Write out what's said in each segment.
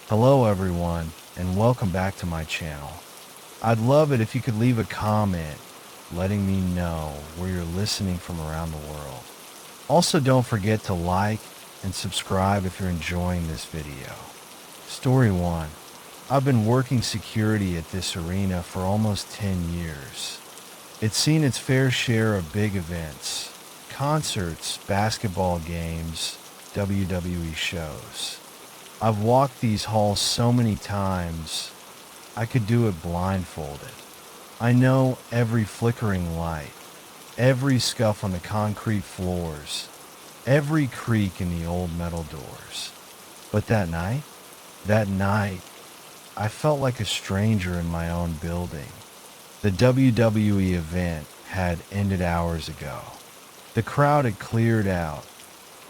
Hello everyone, and welcome back to my channel. I'd love it if you could leave a comment letting me know where you're listening from around the world. Also, don't forget to like and subscribe if you're enjoying this video. Story 1. I've been working security at this arena for almost 10 years. It's seen its fair share of big events, concerts, basketball games, WWE shows. I've walked these halls so many times, I could do it blindfolded. I know every flickering light, every scuff on the concrete floors, every creak in the old metal doors. But that night, I felt like a stranger in my own building. The WWE event had ended hours ago. The crowd had cleared out,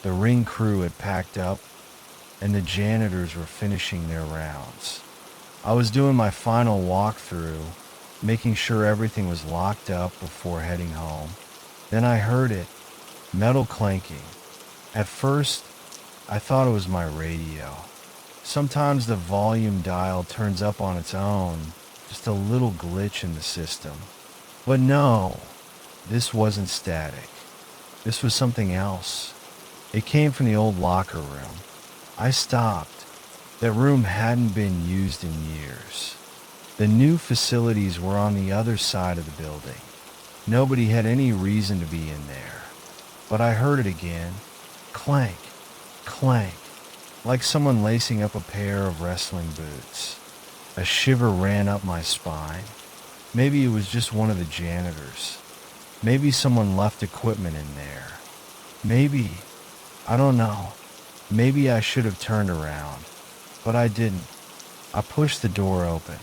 the ring crew had packed up, and the janitors were finishing their rounds. I was doing my final walkthrough, making sure everything was locked up before heading home. Then I heard it, metal clanking. At first, I thought it was my radio. Sometimes the volume dial turns up on its own, just a little glitch in the system. But no, this wasn't static. This was something else. It came from the old locker room. I stopped. That room hadn't been used in years. The new facilities were on the other side of the building. Nobody had any reason to be in there. But I heard it again. Clank, clank, like someone lacing up a pair of wrestling boots. A shiver ran up my spine. Maybe it was just one of the janitors. Maybe someone left equipment in there. Maybe, I don't know. Maybe I should have turned around, but I didn't. I pushed the door open,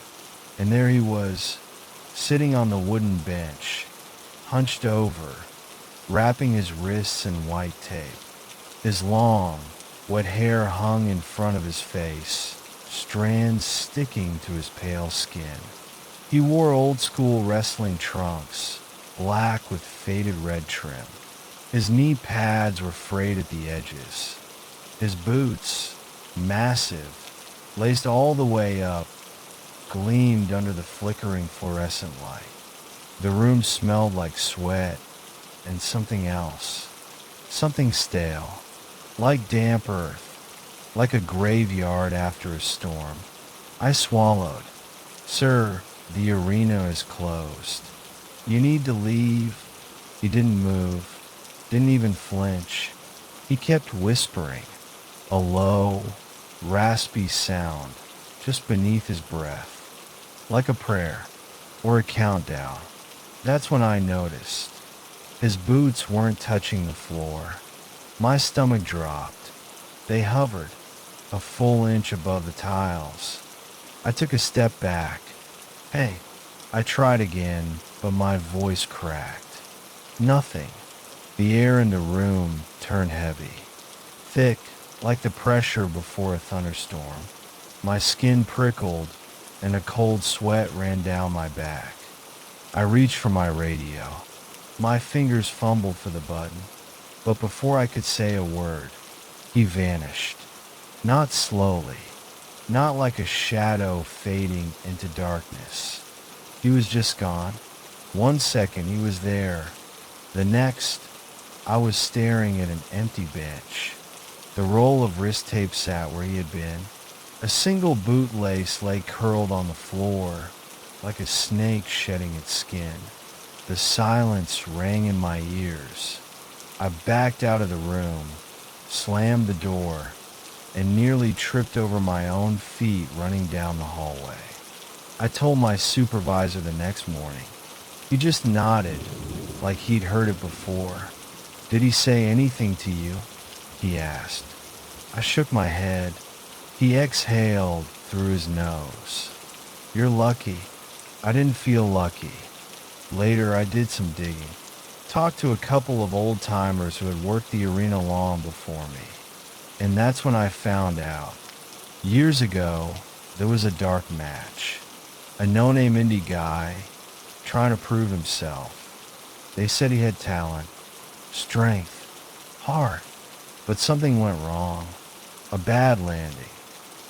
and there he was, sitting on the wooden bench, hunched over, wrapping his wrists in white tape. His long, wet hair hung in front of his face, strands sticking to his pale skin. He wore old-school wrestling trunks, black with faded red trim. His knee pads were frayed at the edges. His boots, massive, laced all the way up, gleamed under the flickering fluorescent light. The room smelled like sweat and something else, something stale, like damp earth, like a graveyard after a storm. I swallowed. "Sir, the arena is closed. You need to leave." He didn't move, didn't even flinch. He kept whispering. A low, raspy sound just beneath his breath, like a prayer or a countdown. That's when I noticed. His boots weren't touching the floor. My stomach dropped. They hovered a full inch above the tiles. I took a step back. "Hey," I tried again, but my voice cracked. Nothing. The air in the room turned heavy, thick, like the pressure before a thunderstorm. My skin prickled, and a cold sweat ran down my back. I reached for my radio. My fingers fumbled for the button, but before I could say a word, he vanished. Not slowly, not like a shadow fading into darkness. He was just gone. 1 second he was there. The next, I was staring at an empty bench. The roll of wrist tape sat where he had been. A single bootlace lay curled on the floor, like a snake shedding its skin. The silence rang in my ears. I backed out of the room, slammed the door, and nearly tripped over my own feet running down the hallway. I told my supervisor the next morning. He just nodded, like he'd heard it before. "Did he say anything to you?" he asked. I shook my head. He exhaled through his nose. "You're lucky." I didn't feel lucky. Later, I did some digging. Talked to a couple of old-timers who had worked the arena long before me. And that's when I found out. Years ago, there was a dark match. A no-name indie guy trying to prove himself. They said he had talent, strength, heart, but something went wrong. A bad landing.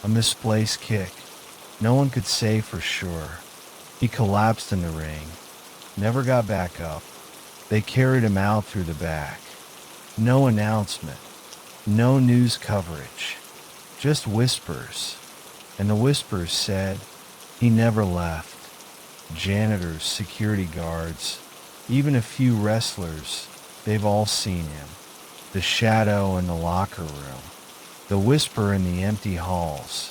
A misplaced kick. No one could say for sure. He collapsed in the ring, never got back up. They carried him out through the back. No announcement, no news coverage, just whispers. And the whispers said he never left. Janitors, security guards, even a few wrestlers, they've all seen him. The shadow in the locker room, the whisper in the empty halls,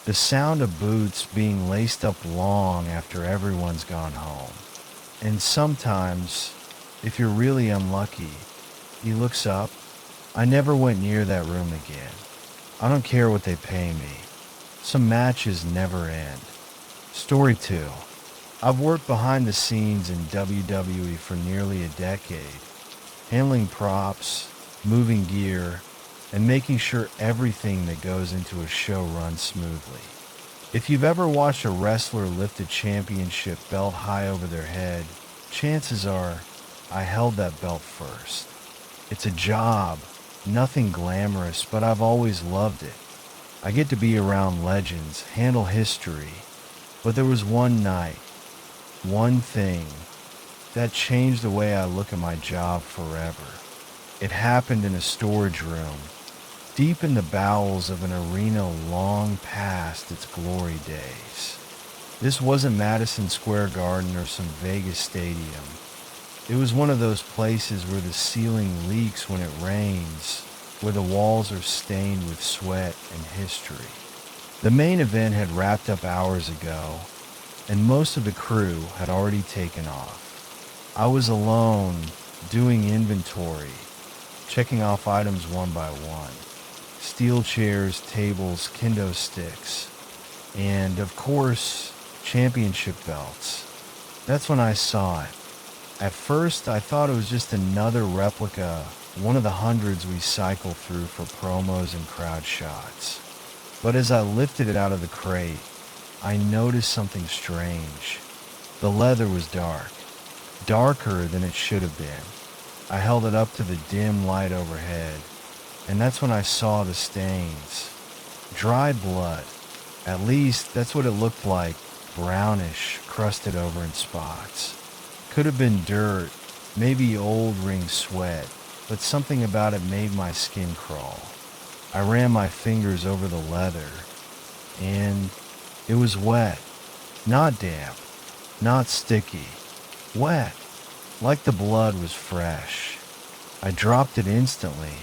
the sound of boots being laced up long after everyone's gone home. And sometimes, if you're really unlucky, he looks up. I never went near that room again. I don't care what they pay me. Some matches never end. Story 2. I've worked behind the scenes in WWE for nearly a decade, handling props, moving gear, and making sure everything that goes into a show runs smoothly. If you've ever watched a wrestler lift a championship belt high over their head, chances are I held that belt first. It's a job, nothing glamorous, but I've always loved it. I get to be around legends, handle history, but there was one night, one thing, that changed the way I look at my job forever. It happened in a storage room, deep in the bowels of an arena long past its glory days. This wasn't Madison Square Garden or some Vegas stadium. It was one of those places where the ceiling leaks when it rains, where the walls are stained with sweat and history. The main event had wrapped up hours ago, and most of the crew had already taken off. I was alone, doing inventory, checking off items one by one. Steel chairs, tables, kendo sticks, and, of course, championship belts. That's when I saw it. At first, I thought it was just another replica, one of the hundreds we cycle through for promos and crowd shots. But as I lifted it out of the crate, I noticed something strange. The leather was dark, darker than it should have been. I held it up to the dim light overhead, and that's when I saw the stains. Dried blood. At least that's what it looked like, brownish, crusted over in spots. Could have been dirt, maybe old ring sweat, but something about it made my skin crawl. I ran my fingers over the leather, and it was wet. Not damp, not sticky. Wet, like the blood was fresh. I dropped it instantly.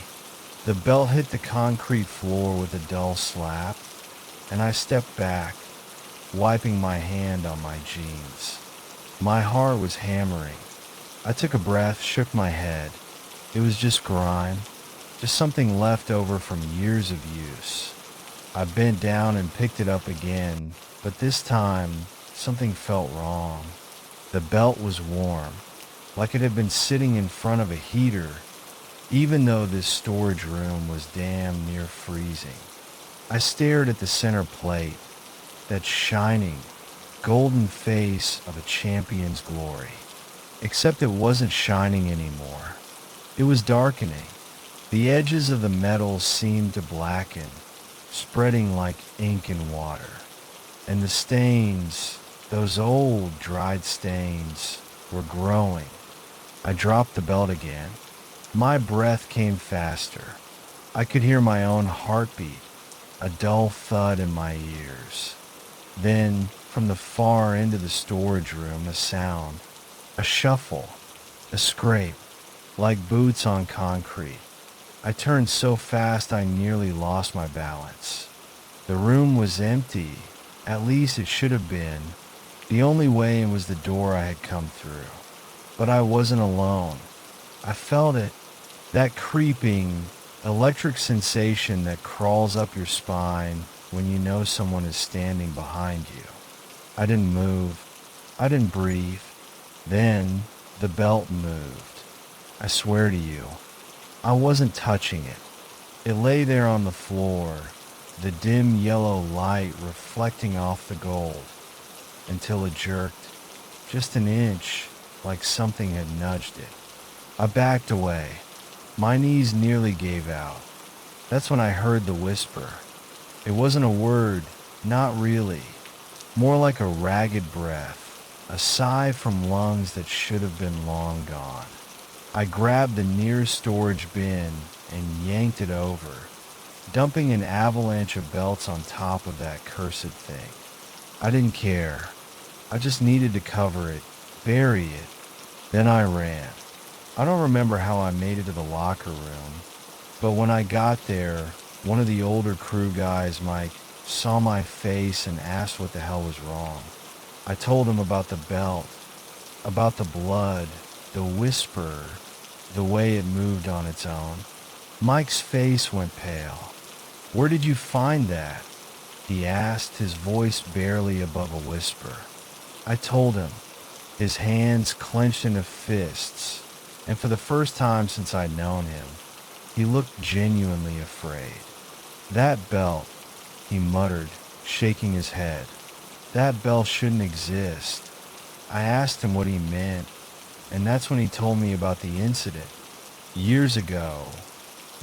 The belt hit the concrete floor with a dull slap, and I stepped back, wiping my hand on my jeans. My heart was hammering. I took a breath, shook my head. It was just grime, just something left over from years of use. I bent down and picked it up again, but this time, something felt wrong. The belt was warm, like it had been sitting in front of a heater, even though this storage room was damn near freezing. I stared at the center plate, that shining, golden face of a champion's glory. Except it wasn't shining anymore. It was darkening. The edges of the metal seemed to blacken, spreading like ink in water. And the stains, those old dried stains, were growing. I dropped the belt again. My breath came faster. I could hear my own heartbeat, a dull thud in my ears. Then, from the far end of the storage room, a sound, a shuffle, a scrape, like boots on concrete. I turned so fast I nearly lost my balance. The room was empty, at least it should have been. The only way in was the door I had come through. But I wasn't alone. I felt it, that creeping, electric sensation that crawls up your spine when you know someone is standing behind you. I didn't move. I didn't breathe. Then the belt moved. I swear to you, I wasn't touching it. It lay there on the floor, the dim yellow light reflecting off the gold, until it jerked, just an inch, like something had nudged it. I backed away. My knees nearly gave out. That's when I heard the whisper. It wasn't a word, not really. More like a ragged breath, a sigh from lungs that should have been long gone. I grabbed the nearest storage bin and yanked it over, dumping an avalanche of belts on top of that cursed thing. I didn't care. I just needed to cover it, bury it. Then I ran. I don't remember how I made it to the locker room, but when I got there, one of the older crew guys, Mike, saw my face and asked what the hell was wrong. I told him about the belt, about the blood, the whisper, the way it moved on its own. Mike's face went pale. "Where did you find that?" he asked, his voice barely above a whisper. I told him, his hands clenched into fists, and for the first time since I'd known him, he looked genuinely afraid. "That belt," he muttered, shaking his head. "That belt shouldn't exist." I asked him what he meant, and that's when he told me about the incident. Years ago,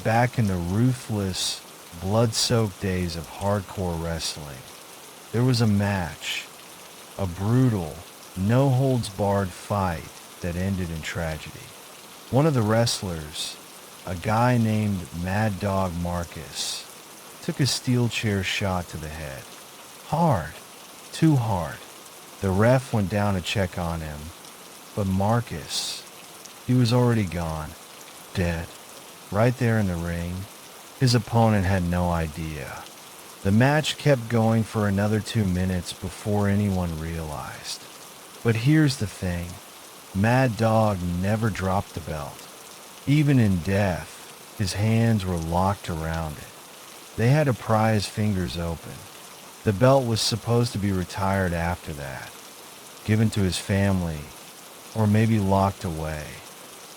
back in the ruthless, blood-soaked days of hardcore wrestling, there was a match, a brutal, no-holds-barred fight that ended in tragedy. One of the wrestlers, a guy named Mad Dog Marcus, took a steel chair shot to the head. Hard, too hard. The ref went down to check on him, but Marcus, he was already gone, dead, right there in the ring. His opponent had no idea. The match kept going for another 2 minutes before anyone realized. But here's the thing, Mad Dog never dropped the belt. Even in death, his hands were locked around it. They had to pry his fingers open. The belt was supposed to be retired after that, given to his family, or maybe locked away.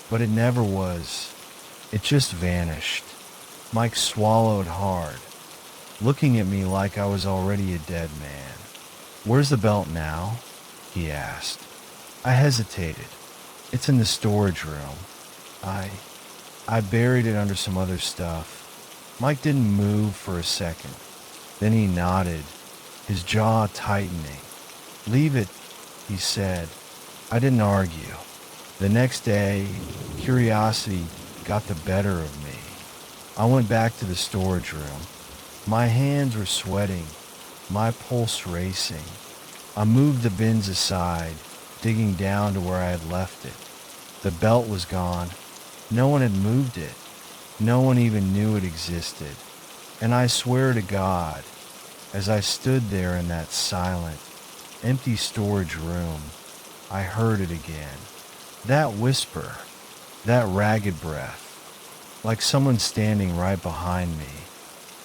But it never was. It just vanished. Mike swallowed hard, looking at me like I was already a dead man. "Where's the belt now?" he asked. I hesitated. "It's in the storage room. I buried it under some other stuff." Mike didn't move for a second. Then he nodded, his jaw tightening. "Leave it," he said. I didn't argue. The next day, curiosity got the better of me. I went back to the storage room. My hands were sweating, my pulse racing. I moved the bins aside, digging down to where I had left it. The belt was gone. No one had moved it. No one even knew it existed. And I swear to God, as I stood there in that silent, empty storage room, I heard it again. That whisper, that ragged breath, like someone standing right behind me,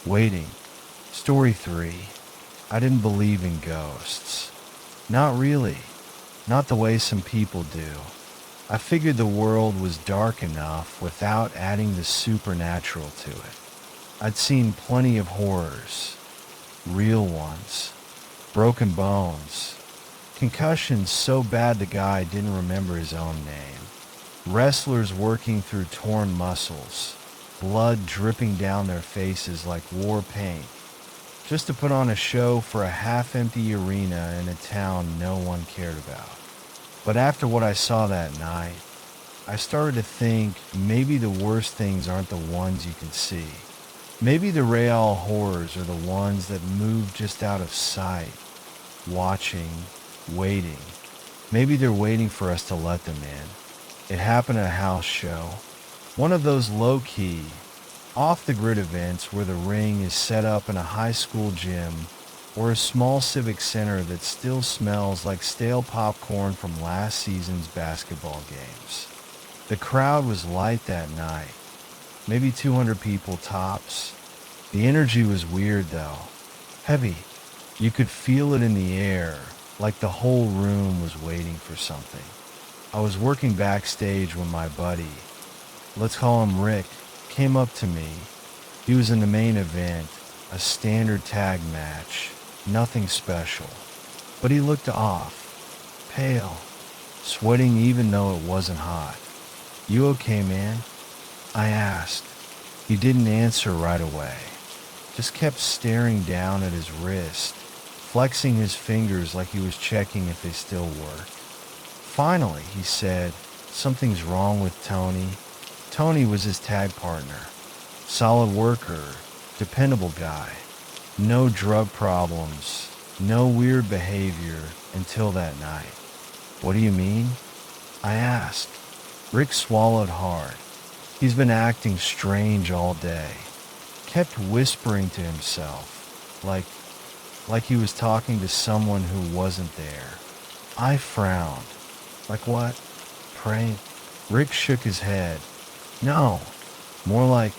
waiting. Story 3. I didn't believe in ghosts. Not really. Not the way some people do. I figured the world was dark enough without adding the supernatural to it. I'd seen plenty of horrors, real ones, broken bones, concussions so bad the guy didn't remember his own name, wrestlers working through torn muscles, blood dripping down their faces like war paint, just to put on a show for a half-empty arena in a town no one cared about. But after what I saw that night, I started to think maybe the worst things aren't the ones you can see. Maybe the real horrors are the ones that move just out of sight, watching, waiting. Maybe they're waiting for us to let them in. It happened at a house show. One of those low-key, off-the-grid events where the ring is set up in a high school gym or a small civic center that still smells like stale popcorn from last season's basketball games. The crowd was light that night, maybe 200 people tops. The energy was weird though, heavy. You could feel it in the air, like the whole room was waiting for something. I was working backstage when my buddy, let's call him Rick, came up to me. He was in the main event, a standard tag match. Nothing special, but he looked off, pale, sweating even though it wasn't hot. "You okay, man?" I asked. He didn't answer right away. just kept staring down at his wrist, flexing his fingers like he was checking if they still worked. Finally, he said, "Something's wrong with Tony." Tony was his tag partner. Solid worker, dependable guy. No drug problems, no weird behavior until that night. "What do you mean?" I asked. Rick swallowed hard. He's been acting strange all day. Kept whispering to himself, like he was talking to someone who wasn't there. I frowned. "Like what? Praying?" Rick shook his head. "No, more like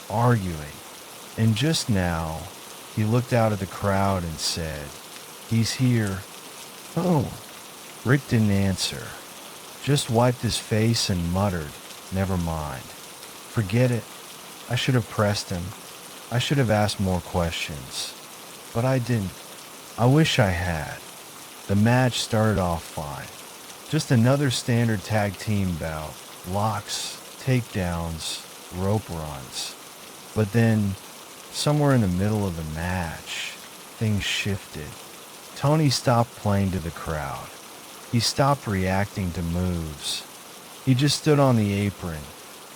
arguing." And just now, he looked out at the crowd and said, "He's here." "Oh." Rick didn't answer, just wiped his face and muttered, "Never mind. Forget it. I should have pressed him. I should have asked more questions. But I didn't. I wish I had." The match started off fine. Just another standard tag team bout. Locks, takedowns, rope runs. But then, somewhere in the middle of the match, things shifted. Tony stopped playing to the crowd. He stopped reacting to moves. He just stood on the apron,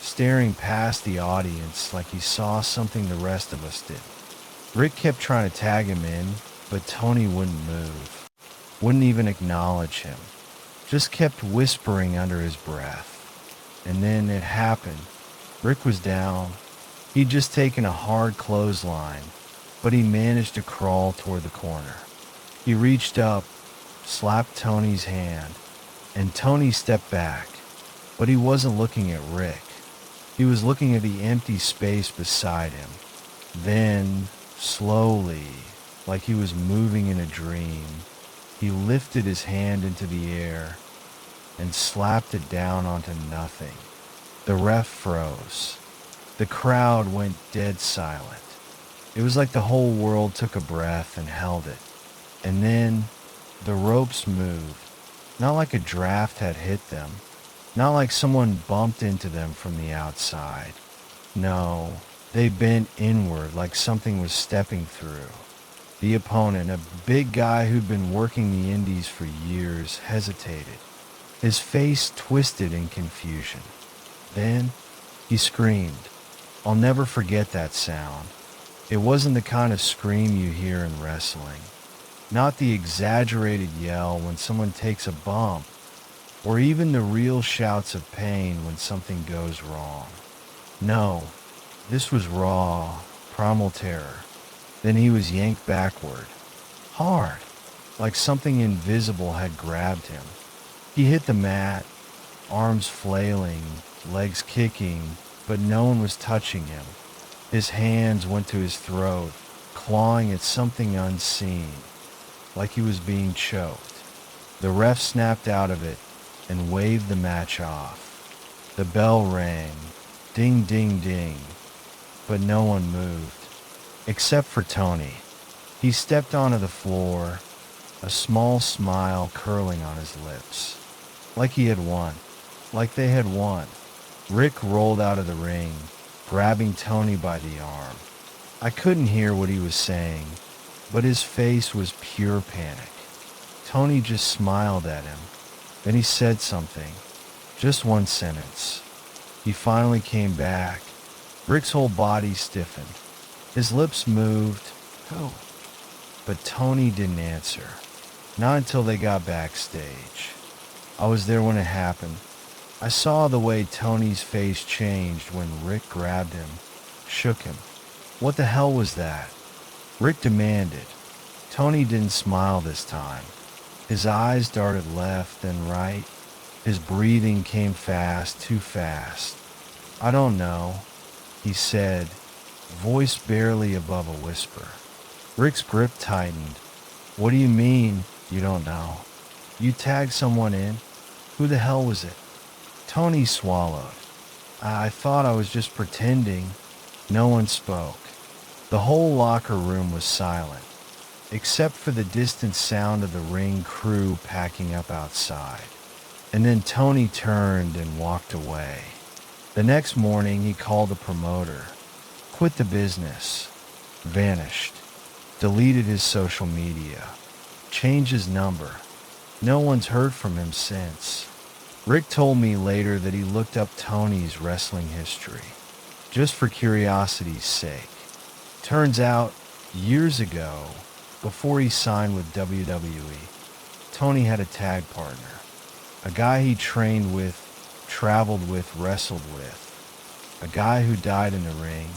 staring past the audience like he saw something the rest of us did. Rick kept trying to tag him in, but Tony wouldn't move. Wouldn't even acknowledge him. Just kept whispering under his breath. And then it happened. Rick was down. He'd just taken a hard clothesline, but he managed to crawl toward the corner. He reached up, slapped Tony's hand, and Tony stepped back, but he wasn't looking at Rick. He was looking at the empty space beside him. Then, slowly, like he was moving in a dream, he lifted his hand into the air and slapped it down onto nothing. The ref froze. The crowd went dead silent. It was like the whole world took a breath and held it. And then, the ropes moved, not like a draft had hit them, not like someone bumped into them from the outside. No, they bent inward like something was stepping through. The opponent, a big guy who'd been working the indies for years, hesitated. His face twisted in confusion. Then, he screamed. I'll never forget that sound. It wasn't the kind of scream you hear in wrestling. Not the exaggerated yell when someone takes a bump, or even the real shouts of pain when something goes wrong. No, this was raw, primal terror. Then he was yanked backward, hard, like something invisible had grabbed him. He hit the mat, arms flailing, legs kicking, but no one was touching him. His hands went to his throat, clawing at something unseen, like he was being choked. The ref snapped out of it and waved the match off. The bell rang, ding, ding, ding, but no one moved, except for Tony. He stepped onto the floor, a small smile curling on his lips, like he had won, like they had won. Rick rolled out of the ring, grabbing Tony by the arm. I couldn't hear what he was saying, but his face was pure panic. Tony just smiled at him. Then he said something, just one sentence. He finally came back. Rick's whole body stiffened. His lips moved. "Who?" But Tony didn't answer. Not until they got backstage. I was there when it happened. I saw the way Tony's face changed when Rick grabbed him, shook him. What the hell was that? Rick demanded. Tony didn't smile this time. His eyes darted left and right. His breathing came fast, too fast. "I don't know," he said, voice barely above a whisper. Rick's grip tightened. "What do you mean, you don't know? You tagged someone in? Who the hell was it?" Tony swallowed. "I thought I was just pretending." No one spoke. The whole locker room was silent, except for the distant sound of the ring crew packing up outside. And then Tony turned and walked away. The next morning, he called the promoter. "Quit the business. vanished, deleted his social media, changed his number. No one's heard from him since. Rick told me later that he looked up Tony's wrestling history, just for curiosity's sake. Turns out, years ago, before he signed with WWE, Tony had a tag partner, a guy he trained with, traveled with, wrestled with, a guy who died in the ring.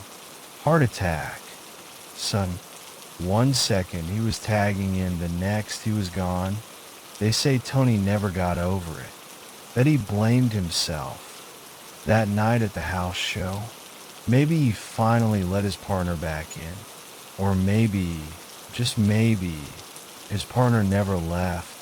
Heart attack. Son, 1 second he was tagging in, the next he was gone. They say Tony never got over it, that he blamed himself. That night at the house show, maybe he finally let his partner back in. Or maybe, just maybe, his partner never left.